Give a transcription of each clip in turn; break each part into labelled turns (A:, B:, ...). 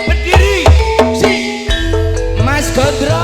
A: berdiri si Mas Gondro.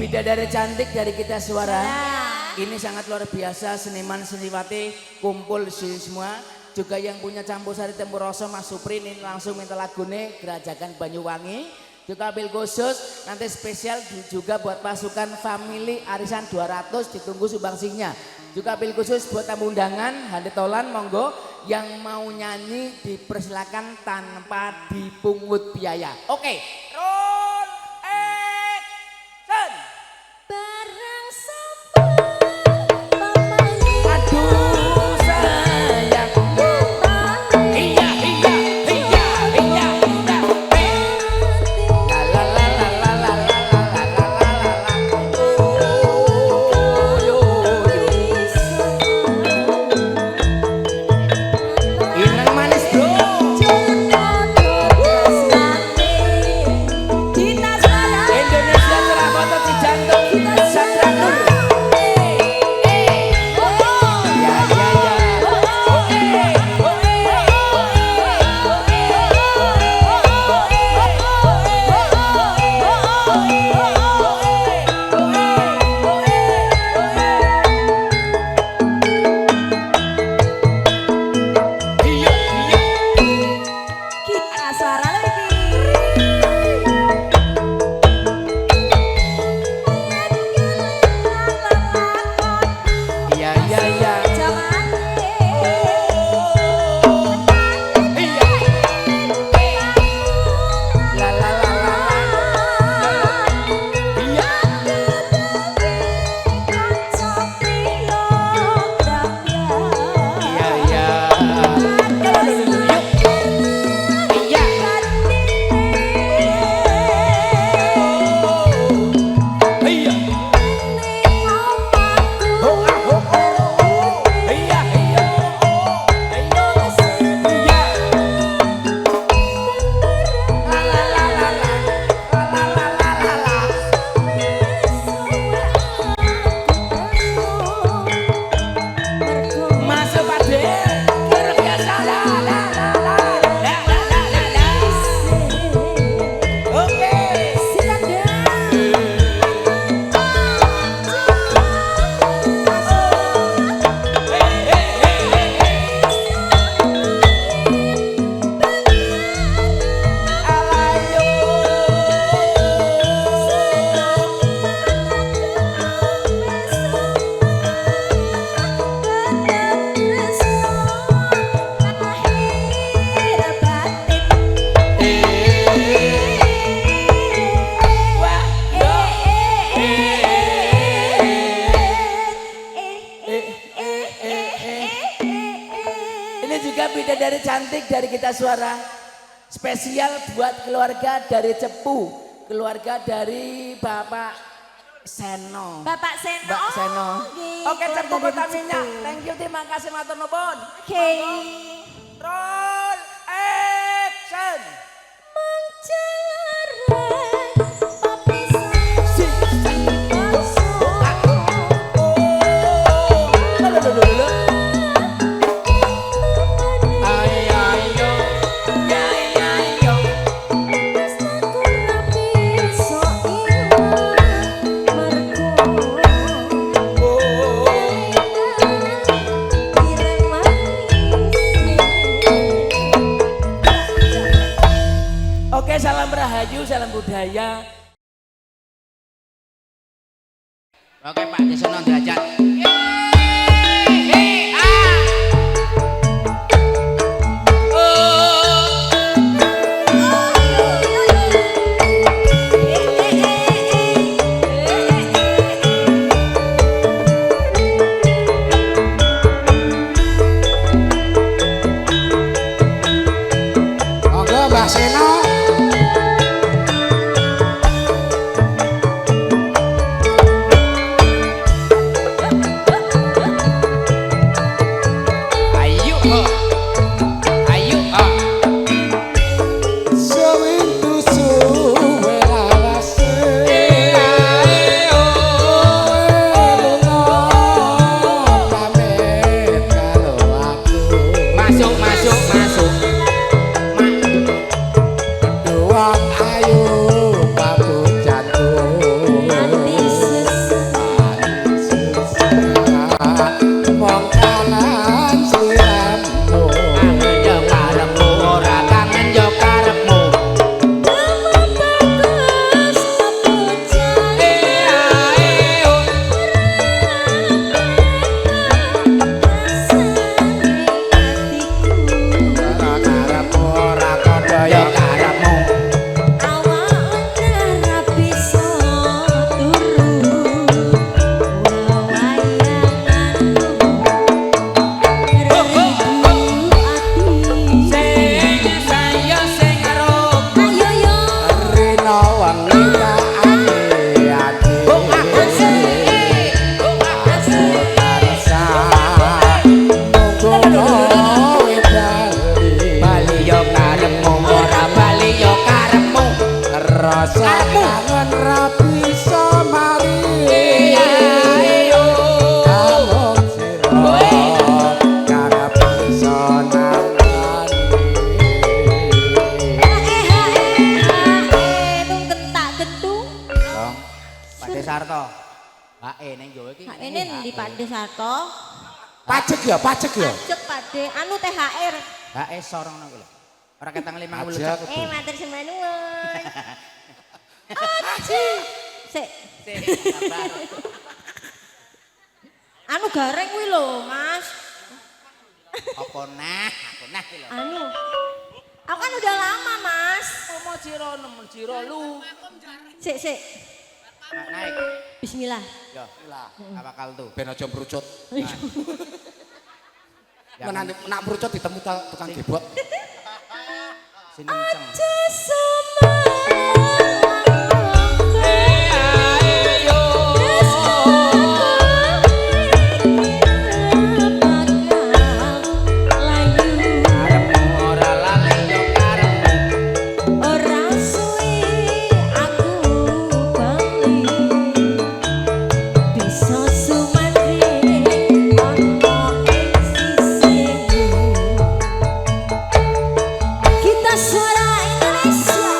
A: Bidadari cantik dari kita suara. Ini sangat luar biasa, seniman seniwati kumpul di sini semua. Juga yang punya campur sari tempur rasa Mas Supri ini langsung minta lagune Gerajakan Banyuwangi. Juga bil khusus nanti spesial juga buat pasukan family arisan 200 ditunggu sumbangsinya. Juga bil khusus buat tamu undangan Hande Tolan monggo yang mau nyanyi dipersilakan tanpa dipungut biaya. Oke. Roll action.
B: Barang sampah
A: Aduh sayang. Iya iya iya iya iya. La la la la la la la la la la la. Oh yo yo. Inang manis bro. juga bidadari cantik dari kita suara. Spesial buat keluarga dari Cepu. Keluarga dari Bapak Seno.
B: Bapak Seno.
A: Mbak Seno. Oke,
B: keluarga
A: tepuk
B: dari
A: tangannya.
B: Cepu.
A: Thank you, terima kasih matur nuwun.
B: Oke.
A: Roll action. Oke, salam rahayu, salam budaya. Oke Pak, di sana derajat.
C: Monggo Mbah Seno.
B: Ini di Pade Sarto.
C: Pajak ya, pajak ya.
B: Pajak Pade, anu THR.
A: Sorong nang kula. Ora ketang 50
C: Pajak.
A: cek.
B: Matur semenuwun. Aji. Sik.
A: Sabar.
B: Anu gareng kuwi lho, Mas.
A: Apa nah? Apa nah iki lho.
B: Anu. Aku kan udah lama, Mas.
A: Mau jiro nemen jiro lu.
B: Sik.
A: Naik.
B: Bismillah.
A: Yo, apa bakal tuh?
C: Ben aja mbrucut.
A: Jangan
C: Nak mbrucut ditemu tukang gebok.
A: sing kenceng.
B: Kita suara Indonesia.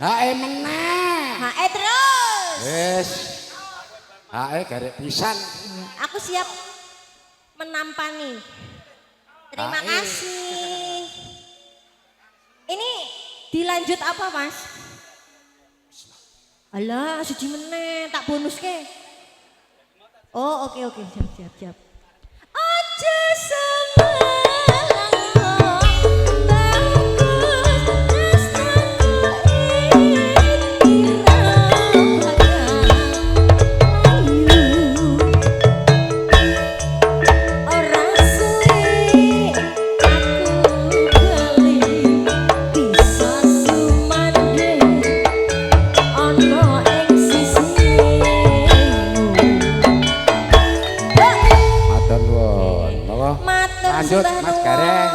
C: Hae meneh.
B: Hae terus.
C: Wis. Hae garek pisan.
B: Aku siap menampani. Terima
C: Hae.
B: kasih. Ini dilanjut apa Mas? Alah, suci meneh, tak bonus ke. Oh, oke, siap. Aja
C: Matur nuwun. Napa? Lanjut Mas Gareng.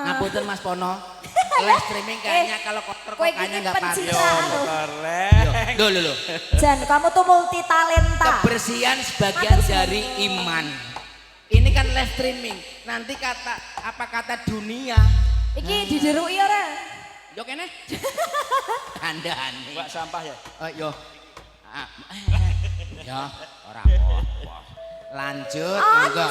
A: Ngapunten Mas Pono. Live streaming kayaknya kalau kotor kok kayaknya enggak pantas. Loh.
B: Jan, kamu tuh multi talenta.
A: Kebersihan sebagian dari iman. Ini kan live streaming. Nanti kata dunia.
B: Iki dijeruki ora?
A: Yo kene. Anda-anda.
D: Buat sampah ya?
A: Yo. Ya, ora apa-apa. Lanjut, monggo.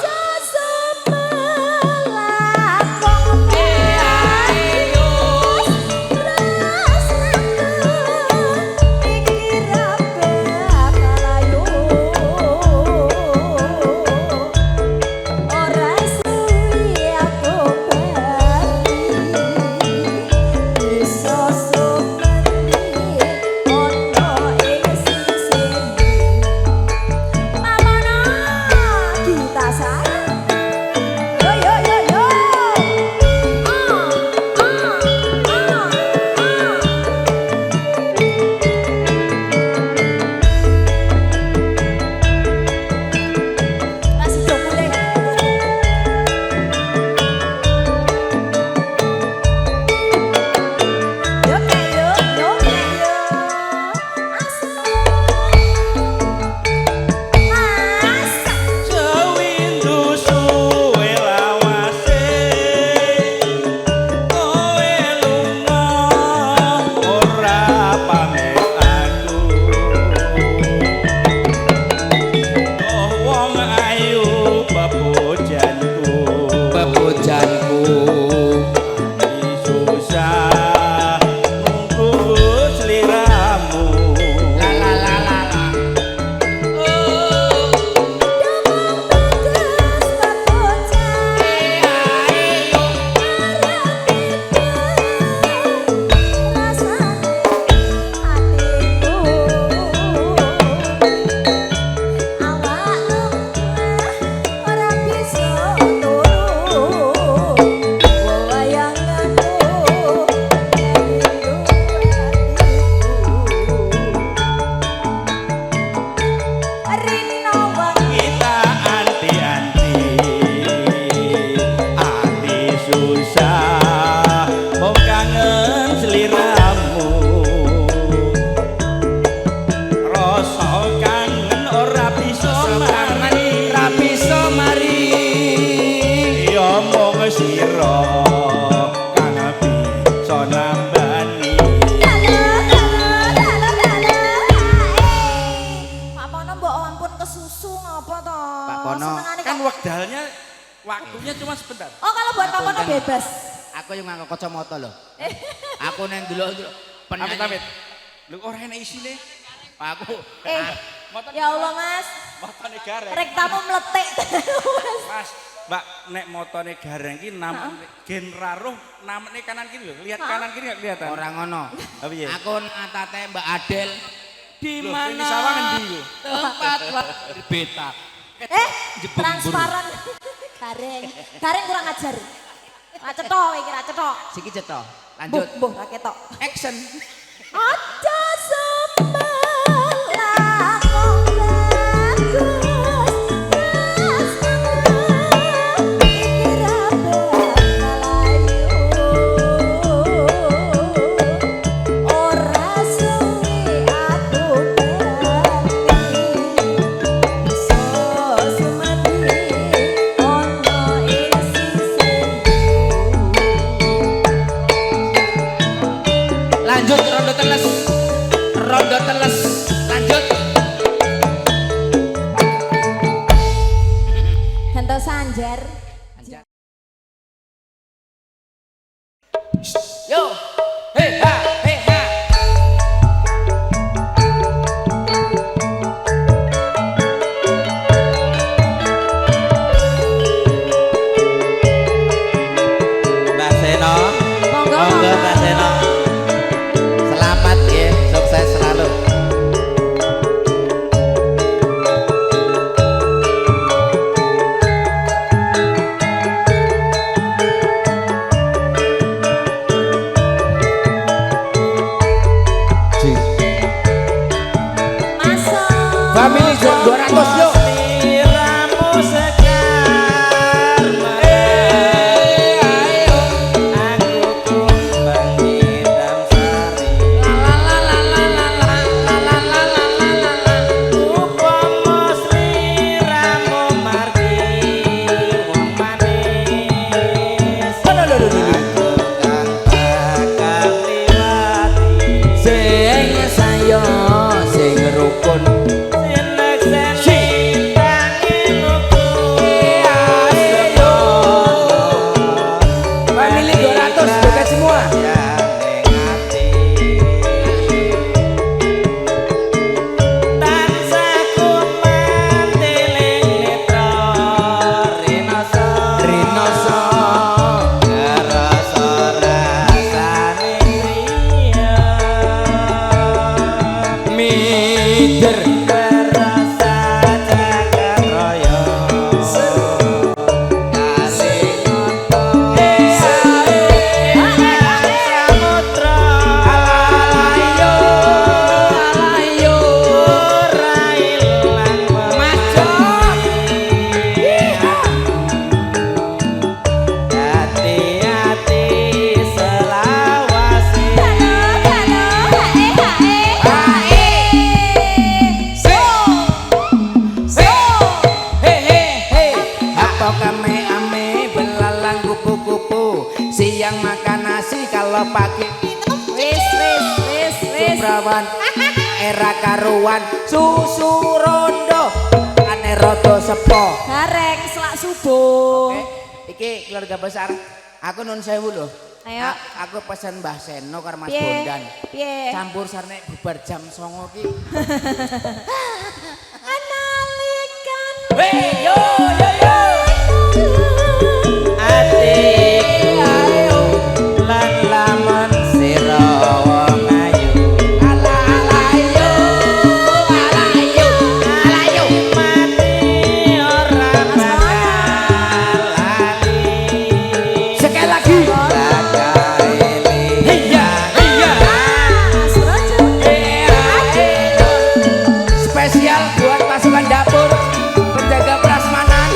B: Kita sayang
D: Waktunya cuma sebentar.
B: Oh kalau buat pakono bebas.
A: Aku yang nganggo kacamata lho. Aku neng delok
D: Amit-amit. Lho ora enak isine.
A: Aku
B: Ya Allah Mas.
D: Motone gareng.
B: Rek tamu meletik.
D: Mas, Mbak, nek motone gareng ki namane Genraruh, namane kanan kiri lho. Lihat kanan kiri enggak kelihatan?
A: ora ngono.
D: Apa ya?
A: Aku ngatate Mbak Adel di
D: Loh,
A: mana
D: ini sawah ngendi yo?
A: tempat beta.
B: Transparan. Gareng kurang ajar. Ra cetok iki ra cetok.
A: Siki cetok. Lanjut.
B: Mbuh ra ketok.
A: Action.
B: Aja sembalang bagus.
A: Lanjut rondo teles. Rondo teles. Lanjut.
B: Ganto sanjar.
A: Yo. Hei ha, hei ha.
C: Mbak Seno.
B: Monggo
C: Monggo
B: monggo.
C: Mbak Seno. Selamat ya, sukses selalu.
B: Masuk.
A: Family 200 yuk.
C: Liramu sekar ayo aku kumbang hitam sari upama sliramu margi wong manis aku kang bakal liwati
A: Sing sayo sing rukun. Family 200 dekat semua. Rinoso. Mider. Alayo. Alayo. Macet.
C: Hati-hati selawase
A: Apa kame ame belalang kupu-kupu. Siang makan nasi kalau pagi
B: Wis.
A: Subrawan era karuan susu rondo ane rodo sepo.
B: Gareng selak subuh.
A: Iki keluarga besar. Aku nun sewu loh.
B: Ayo.
A: Aku pesen Mbah Seno karo Mas
B: Piye?
A: Bondan.
B: Piye?
A: Campur sarnek bubar jam 09.00 ki.
B: Analikan.
A: Hei yo yo yo.
C: atiku lan lamun sira wong ayu
A: Alayo. Alayo. Alayo.
C: mati ora bakal lali
A: Sekali lagi. Iya, iya.
B: Mas Rojo.
A: Spesial buat pasukan dapur penjaga prasmanan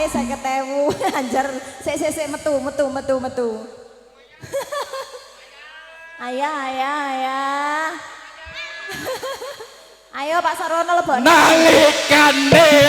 B: 50.000 anjar sik metu. Ayo Pak Sarono lebokne.
C: Nalikane